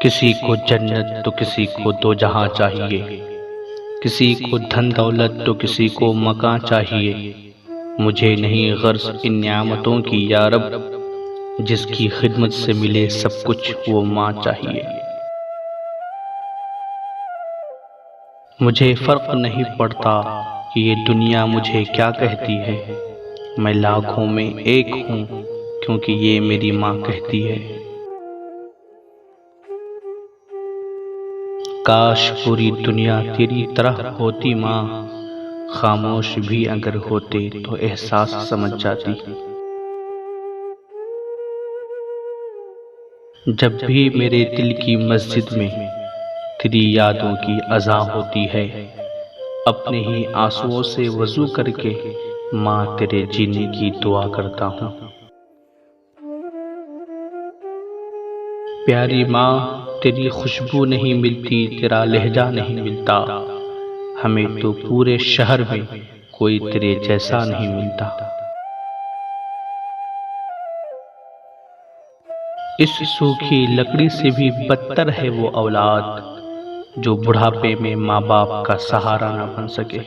किसी को जन्नत तो किसी को दो जहां चाहिए, किसी को धन दौलत तो किसी को मकान चाहिए। मुझे नहीं गर्ज इन नियामतों की या रब, जिसकी खिदमत से मिले सब कुछ वो माँ चाहिए। मुझे फर्क नहीं पड़ता कि ये दुनिया मुझे क्या कहती है, मैं लाखों में एक हूँ क्योंकि ये मेरी माँ कहती है। काश पूरी दुनिया तेरी तरह होती माँ, खामोश भी अगर होते तो एहसास समझ जाती। जब भी मेरे दिल की मस्जिद में तेरी यादों की अज़ा होती है, अपने ही आंसुओं से वज़ू करके माँ तेरे जीने की दुआ करता हूँ। प्यारी माँ, तेरी खुशबू नहीं मिलती, तेरा लहजा नहीं मिलता, हमें तो पूरे शहर में कोई तेरे जैसा नहीं मिलता। इस सूखी लकड़ी से भी बदतर है वो औलाद, जो बुढ़ापे में माँ बाप का सहारा न बन सके।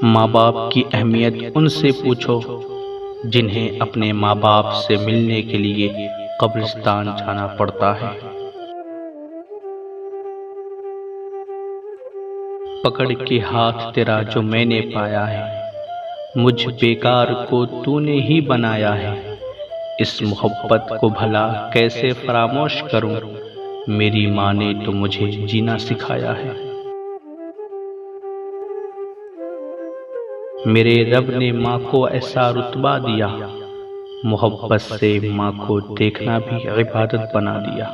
माँ बाप की अहमियत उनसे पूछो जिन्हें अपने माँ बाप से मिलने के लिए कब्रिस्तान जाना पड़ता है। पकड़ के हाथ तेरा जो मैंने पाया है, मुझ बेकार को तूने ही बनाया है। इस मोहब्बत को भला कैसे फरामोश करूं, मेरी माँ ने तो मुझे जीना सिखाया है। मेरे रब ने माँ को ऐसा रुतबा दिया, मोहब्बत से माँ को देखना भी इबादत बना दिया।